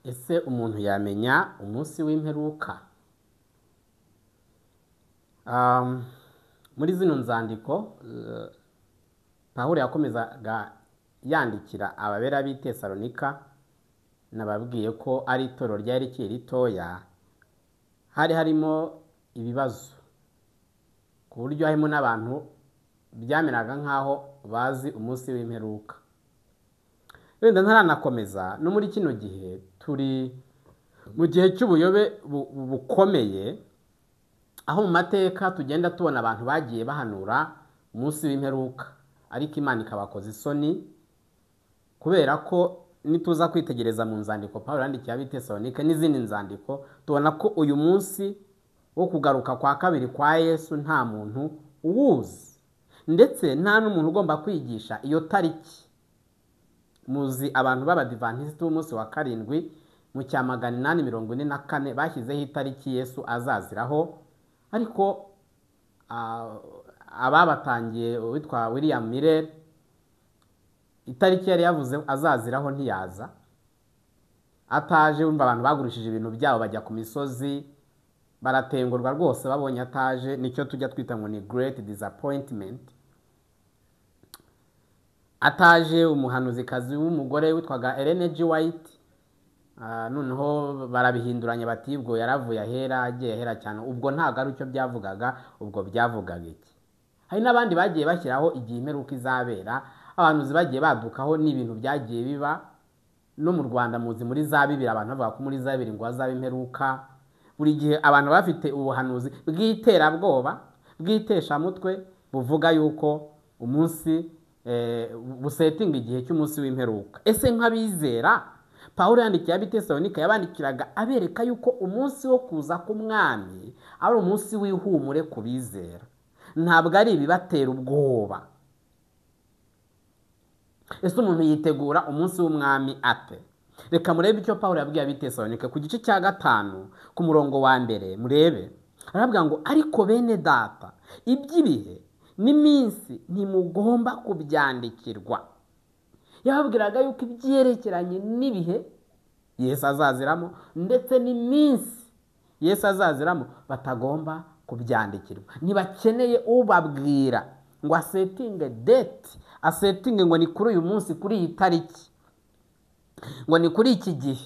ese umuntu yamenya umunsi w'imperuka? Muri zino nzandiko Pawulo yakomezaga yandikira ababera b'i Tesalonika, nababwiye ko ari itorero ryari rikiri ritoya, hari harimo ibibazo ku buryo harimo n'abantu byameraga nk'aho bazi umunsi w'imperuka. Wenda ntaranakomeza, no muri kino gihe turi mu gihe cy'ubuyobe bukomeye, aho mu mateka tugenda tubona abantu bagiye bahanura umunsi w'imperuka, ariko Imana ikabakoza isoni, kubera ko nituza kwitegereza mu nzandiko Pawulo yandikiye ab'i Tesalonika n'izindi nzandiko, tubona ko uyu munsi wo kugaruka kwa kabiri kwa Yesu nta muntu uwuzi, ndetse nta n'umuntu ugomba kwigisha iyo tariki. Muzi abantu b'abadivantisiti b'umunsi wa karindwi mu cya 844 bashyizeho itariki Yesu azaziraho, ariko ababatangiye witwa William Miller, itariki yari yavuze azaziraho ntiyaza. Ataje, wumva abantu bagurishije ibintu byabo bajya ku misozi, baratengurwa rwose babonye ataje. Nicyo tujya twita ngo ni great disappointment. Ataje umuhanuzikazi w'umugore witwaga Ellen G. White, noneho barabihinduranya bati ubwo yaravuye ahera agiye ahera cyane. Ubwo ntabwo ari cyo byavugaga, ubwo byavugaga iki? Hari n'abandi bagiye bashyiraho igihe imperuka izabera, abantu bagiye badukaho n'ibintu byagiye biba. No mu Rwanda muzi muri za Bibiri abantu bavuga ko muri za Bibiri ngo hazaba imperuka. Buri gihe abantu bafite ubuhanuzi bw'iterabwoba, bw'iteshamutwe, buvuga yuko umunsi busetinga igihe cy'umunsi w'imperuka. Ese nk'abizera, Pawulo yandikiye ab'i Tesalonika yabandikiraga abereka yuko umunsi wo kuza k'umwami ari umunsi w'ihumure ku bizera, ntabwo ari ibibatera ubwoba. Ese umuntu yitegura umunsi w'umwami ate? Reka murebe icyo Pawulo yabwiye ab'i Tesalonika ku gice cya 5 ku murongo wa 1. Murebe, aravuga ngo ariko bene data, iby'ibihe n'iminsi ntimugomba kubyandikirwa. Yababwiraga yuko ibyerekeranye n'ibihe Yesu azaziramo ndetse n'iminsi Yesu azaziramo batagomba kubyandikirwa. Ntibakeneye ubabwira ngo asetinge date, asetinge ngo ni kuri uyu munsi, kuri iyi tariki, ngo ni kuri iki gihe.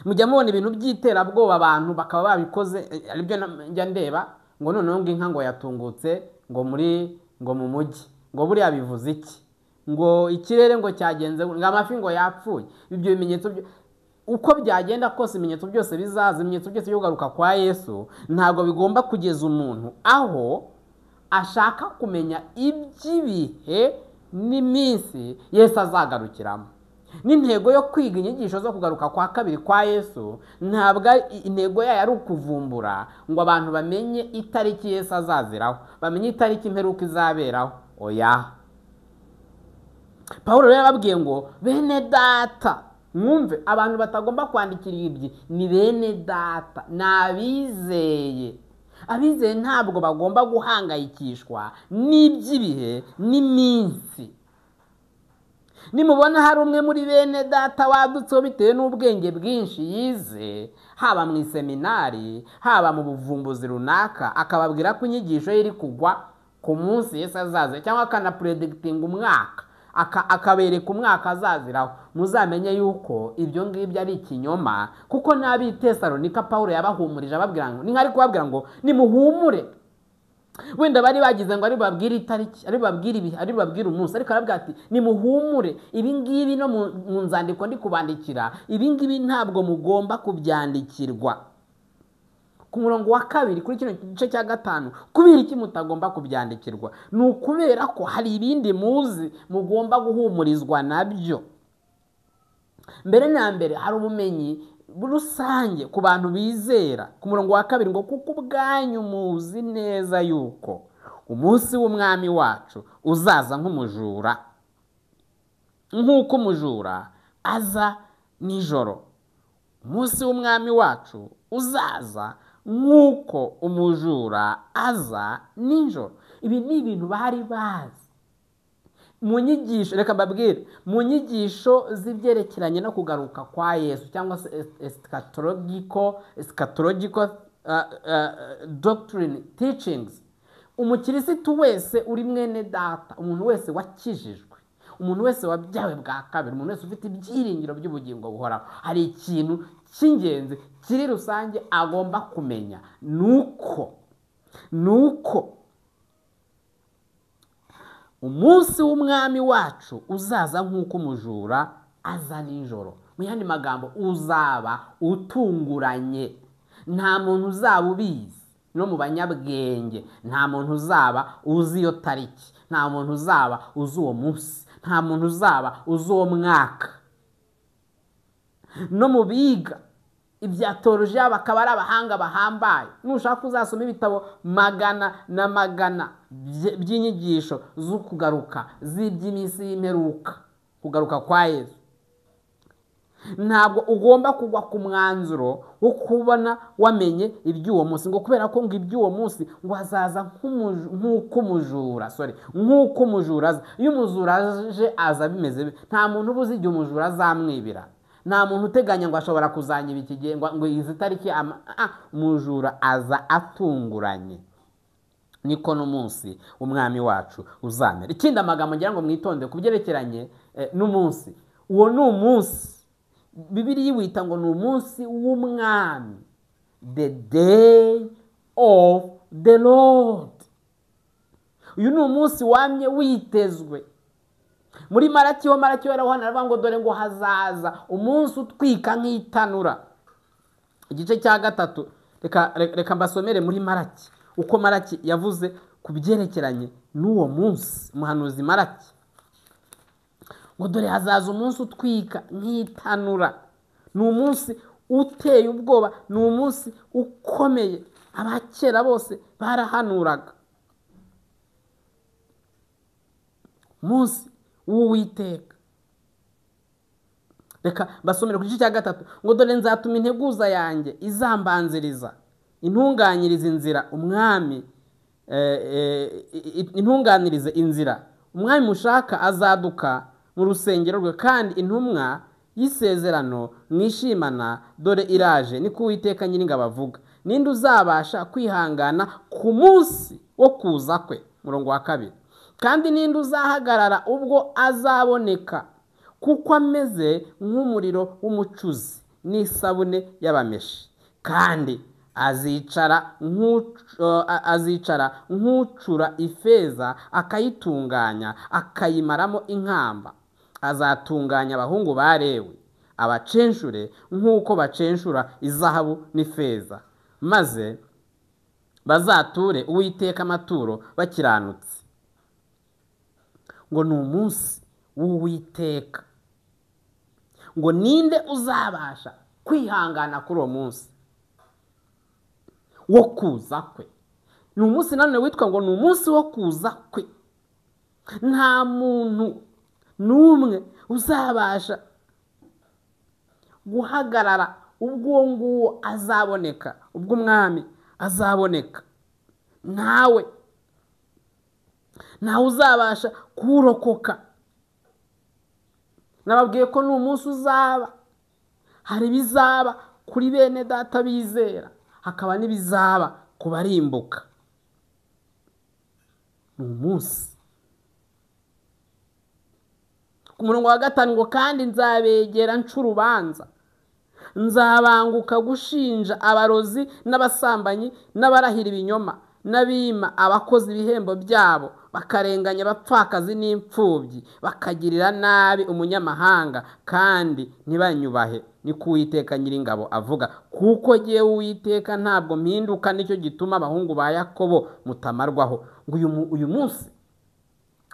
Mujya mubona ibintu by'iterabwoba abantu bakaba babikoze, aribyo njya ndeba ngo noneho ngo inka ngo yatungutse ngo mu mujyi, ngo buriya bivuze iki? Ngo ikirere ngo cyagenze, ngo amafi ngo yapfuye. Ibyo bimenyetso uko byagenda kose, ibimenyetso byose bizaza, ibimenyetso byose byo kugaruka kwa Yesu ntabwo bigomba kugeza umuntu aho ashaka kumenya iby'ibihe n'iminsi Yesu azagarukiramo. N'intego yo kwiga inyigisho zo kugaruka kwa kabiri kwa Yesu ntabwo intego yayo ari ukuvumbura ngo abantu bamenye itariki Yesu azaziraho, bamenye itariki imperuka izaberaho. Oya, Pawulo rero yababwiye ngo bene data, mwumve, abantu batagomba kwandikira ibyi ni bene data, n'abizeye. Abizeye ntabwo bagomba guhangayikishwa n'iby'ibihe n'iminsi. Nimubona hari umwe muri bene data wadutseho bitewe n'ubwenge bwinshi yize, haba mu iseminari, haba mu buvumbuzi runaka, akababwira ko inyigisho ye iri kugwa ku munsi Yesu azaza, cyangwa akanapredikitinga umwaka, akabereka umwaka azaziraho, muzamenye yuko ibyo ngibyo ari ikinyoma. Kuko n'ab'i Tesalonika Pawulo yabahumurije ababwira ngo, ni nk'ari kubabwira ngo nimuhumure. Wenda bari bagize ngo ari babwire itariki, ari babwire ibihe, ari babwire umunsi, ariko arabwira ati nimuhumure, ibi ngibi no mu nzandiko ndi kubandikira, ibi ngibi ntabwo mugomba kubyandikirwa. Ku murongo wa 2 kuri kino gice cya 5, kubera iki mutagomba kubyandikirwa? Ni ukubera ko hari ibindi muzi mugomba guhumurizwa nabyo. Mbere na mbere hari ubumenyi rusange ku bantu bizera. Ku murongo wa 2 ngo kuko ubwanyu muzi neza yuko umunsi w'umwami wacu uzaza nk'umujura, nk'uko umujura aza nijoro. Umunsi w'umwami wacu uzaza nk'uko umujura aza nijoro. Ibi ni ibintu bari bazi, mu nyigisho, reka mbabwire, mu nyigisho z'ibyerekeranye no kugaruka kwa Yesu cyangwa se eschatological doctrine teachings, umukirisitu wese uri mwene data, umuntu wese wakijijwe, umuntu wese wabyawe bwa kabiri, umuntu wese ufite ibyiringiro by'ubugingo buhoraho, hari ikintu cy'ingenzi kiri rusange agomba kumenya, nuko umunsi w'umwami wacu uzaza nk'uko umujura aza nijoro. Mu yandi magambo, uzaba utunguranye, nta muntu uzaba ubizi. No mu banyabwenge nta muntu uzaba uzi iyo tariki, nta muntu uzaba uzi uwo munsi, nta muntu uzaba uzi uwo mwaka. No mu biga ibya teolojiya bakaba ari abahanga bahambaye, nushaka uzasoma ibitabo magana na magana by'inyigisho zo kugaruka, z'iby'iminsi y'imperuka, kugaruka kwa Yesu. Ntabwo ugomba kugwa ku mwanzuro wo kubona wamenye iby'uwo munsi, ngo kubera ko ngo iby'uwo munsi ngo azaza nk'uko umujura, nk'uko umujura aza. Iyo umujura aje aza bimeze, nta muntu uba uzi igihe umujura azamwibira, nta muntu uteganya ngo ashobora kuzanyiba iki gihe ngo izi tariki. Umujura aza atunguranye. Niko n'umunsi umwami wacu uzamera. Ikindi amagambo ngira ngo mwitonde ku byerekeranye n'umunsi, uwo ni umunsi Bibiliya iwita ngo ni umunsi w'umwami, the day of the Lord. Uyu ni umunsi wamye witezwe. Muri Malaki aravuga ngo dore ngo hazaza umunsi utwika nk'itanura. Igice cya 3, reka mbasomere muri Malaki uko Malaki yavuze ku byerekeranye n'uwo munsi. Umuhanuzi Malaki ngo dore hazaza umunsi utwika nk'itanura. Ni umunsi uteye ubwoba, ni umunsi ukomeye. Abakera bose barahanuraga umunsi w'Uwiteka. Reka basomere ku gice cya 3 ngo dore nzatuma integuza yanjye izambanziriza, intunganyirize inzira umwami, intunganirize inzira umwami mushaka azaduka mu rusengero rwe, kandi intumwa y'isezerano mwishimana dore iraje, niko Uwiteka Nyiringabo avuga. Ninde uzabasha kwihangana ku munsi wo kuza kwe? Murongo wa 2. Kandi ninde uzahagarara ubwo azaboneka, kuko ameze nk'umuriro w'umucuzi n'isabune y'abameshi, kandi azicara nk'ucura ifeza akayitunganya akayimaramo inkamba. Azatunganya abahungu ba Lewi abacenshura nk'uko bacenshura izahabu n'ifeza, maze bazature Uwiteka amaturo bakiranutse. Ngo ni umunsi w'Uwiteka. Ngo ninde uzabasha kwihangana kuri uwo munsi wo kuza kwe? Ni umunsi nanone witwa ngo ni umunsi wo kuza kwe. Nta muntu n'umwe uzabasha guhagarara ubwo nguwo azaboneka, ubwo umwami azaboneka. Ntawe uzabasha kurokoka. Nababwiye ko ni umunsi uzaba. Hari bizaba kuri bene data bizera, hakaba n'ibizaba ku barimbuka. Ni umunsi. Ku murongo wa 5 ngo kandi nzabegera nca urubanza, nzabanguka gushinja abarozi n'abasambanyi n'abarahira ibinyoma n'abima abakozi ibihembo byabo, bakarenganya abapfakazi n'imfubyi, bakagirira nabi umunyamahanga kandi ntibanyubahe, niko Uwiteka Nyiringabo avuga. Kuko jyewe Uwiteka ntabwo mpinduka, nicyo gituma abahungu ba Yakobo mutamarwaho. Ngo uyu munsi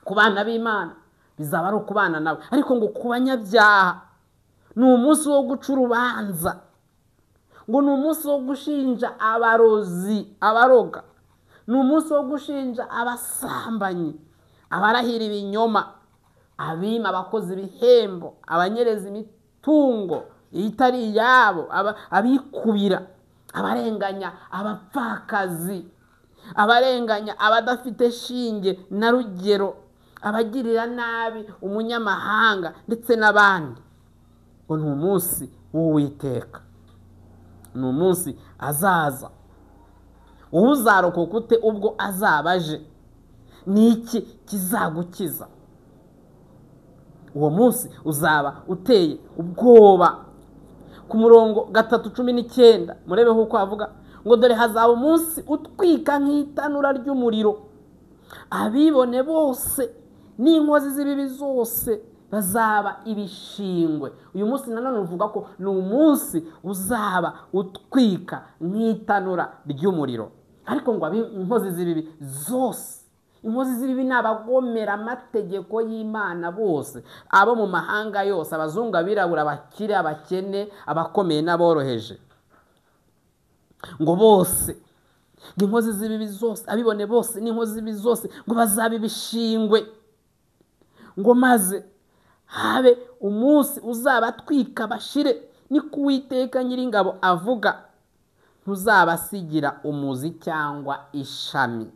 ku bana b'Imana bizaba ari ukubana nawe, ariko ngo ku banyabyaha ni umunsi wo guca urubanza. Ngo ni umunsi wo gushinja abarozi, abaroga. Ni umunsi wo gushinja abasambanyi, abarahira ibinyoma, abima abakozi ibihembo, abanyereza imitungo itari iyabo, abikubira, abarenganya abapfakazi, abarenganya abadafite shinge na rugero, abagirira nabi umunyamahanga ndetse n'abandi. ngo ni umunsi w'Uwiteka, ni umunsi azaza. uzarokoka ute ubwo azaba aje? ni iki kizagukiza? uwo munsi uzaba uteye ubwoba. ku murongo 3:19 murebeho uko avuga ngo dore hazaba umunsi utwika nk'itanura ry'umuriro, abibone bose n'inkozi z'ibibi zose bazaba ibishingwe. uyu munsi nanone uvuga ko ni umunsi uzaba utwika nk'itanura ry'umuriro. ariko ngo inkozi z'ibibi zose, inkozi z'ibibi ni abagomera amategeko y'Imana bose, abo mu mahanga yose, abazungu, abirabura, abakire, abakene, abakomeye n'aboroheje. ngo bose, inkozi z'ibibi zose, abibone bose n'inkozi z'ibibi zose ngo bazaba ibishingwe. ngo maze habe umunsi uzaba atwika bashire, niko Uwiteka Nyiringabo avuga, ntuzabasigira umuzi cyangwa ishami.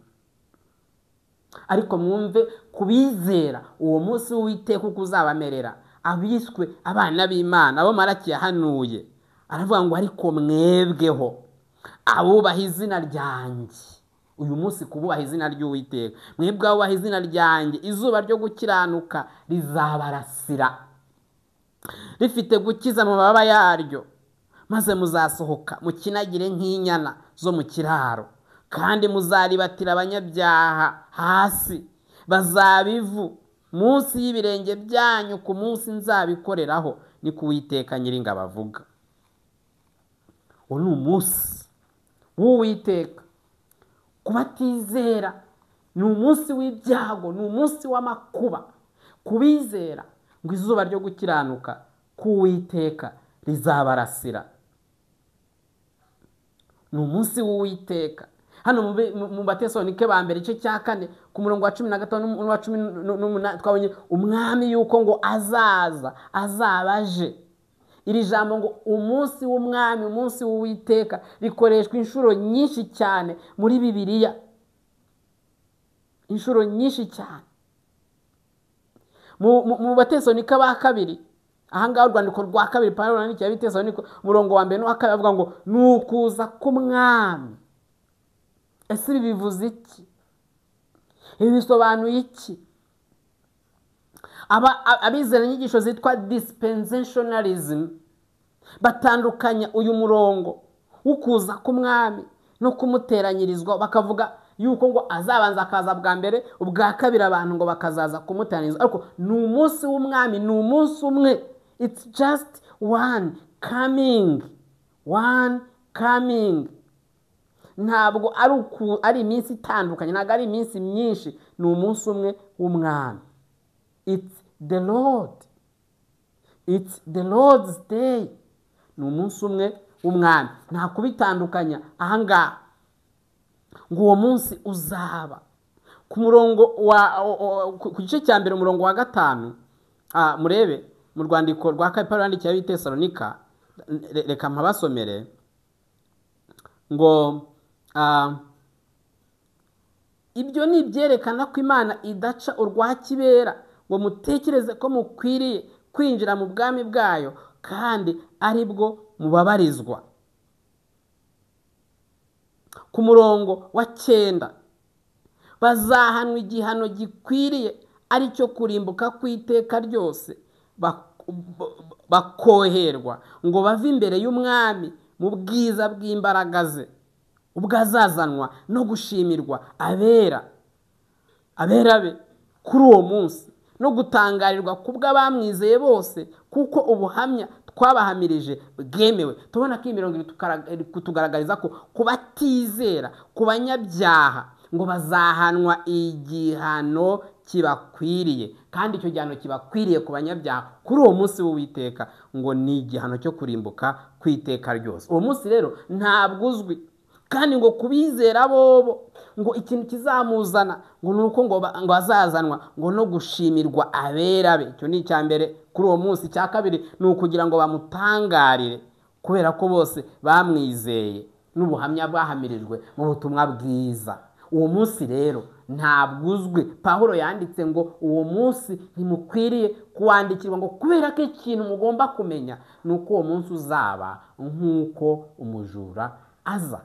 ariko mwumve kubizera uwo munsi w'Uwiteka uko uzabamerera, abiswe abana b'Imana, abo Malaki yahanuye. aravuga ngo ariko mwebweho abubaha izina ryanjye, uyu munsi kububaha izina ry'Uwiteka, mwebwe abubaha izina ryanjye, izuba ryo gukiranuka rizabarasira rifite gukiza mu mababa yaryo, maze muzasohoka mukinagire nk'inyana zo mu kiraro, kandi muzaribatira abanyabyaha hasi, bazaba ivu munsi y'ibirenge byanyu ku munsi nzabikoreraho, niko Uwiteka Nyiringabo avuga. uwo ni umunsi w'Uwiteka. kubatizera ni umunsi w'ibyago, ni umunsi w'amakuba. kubizera ngo izuba ryo gukiranuka k'Uwiteka rizabarasira. ni umunsi w'Uwiteka. hano mu Batesalonike ba mbere igice cya 4 ku murongo wa 15 n'uwa 18 twabonye umwami yuko ngo azaba aje. iri jambo ngo umunsi w'umwami, umunsi w'Uwiteka rikoreshwa inshuro nyinshi cyane muri Bibiliya, inshuro nyinshi cyane. mu Batesalonike ba kabiri, ahangaha urwandiko rwa kabiri Pawulo yandikiye Abatesalonike umurongo wa 1 n'uwa 2 avuga ngo nukuza k'umwami. ese ibi bivuze iki? ibi bisobanuye iki? abizera inyigisho zitwa dispensationalism batandukanya uyu murongo w'ukuza k'umwami no kumuteranyirizwa, bakavuga yuko ngo azabanza akaza bwa mbere, ubwa kabiri abantu ngo bakazaza kumuteranyirizwa. ariko ni umunsi w'umwami, ni umunsi umwe. it's just one coming. ntabwo ari iminsi itandukanye, ntabwo ari iminsi myinshi, ni umunsi umwe w'umwami. it's the Lord's day. ni umunsi umwe w'umwami, nta kubitandukanya ahangaha. ngo uwo munsi uzaba ku murongo ku gice cya mbere umurongo wa 5. murebe mu rwandiko rwa Pawulo yandikiye Abitesalonika, reka mpabasomere ngo ibyo ni ibyerekana ko Imana idaca urwa kibera ngo mutekereze ko mukwiriye kwinjira mu bwami bwayo kandi ari bwo mubabarizwa. ku murongo wa 9 bazahanwa igihano gikwiriye, ari cyo kurimbuka kw'iteka ryose, bakoherwa ngo bave imbere y'umwami mu bwiza bw'imbaraga ze, ubwo azazanwa no gushimirwa abera be kuri uwo munsi, no gutangarirwa kubw'abamwizeye bose, kuko ubuhamya twabahamirije bwemewe. tubona ko imirongo kutugaragariza ko kubatizera, ku banyabyaha ngo bazahanwa igihano kibakwiriye, kandi icyo gihano kibakwiriye ku banyabyaha kuri uwo munsi w'Uwiteka ngo ni igihano cyo kurimbuka kw'iteka ryose. uwo munsi rero ntabwo uzwi, kandi ngo kubizera bobo ngo ikintu kizamuzana ngo nuko ngo azazanwa ngo no gushimirwa abera be. icyo ni icya mbere kuri uwo munsi. cya kabiri ni ukugira ngo bamutangarire, kubera ko bose bamwizeye n'ubuhamya bwahamirijwe mu butumwa bwiza. uwo munsi rero ntabwo uzwi. Pawulo yanditse ngo uwo munsi ntimukwiriye kuwandikirwa, ngo kubera ko ikintu mugomba kumenya ni uko uwo munsi uzaba nk'uko umujura aza.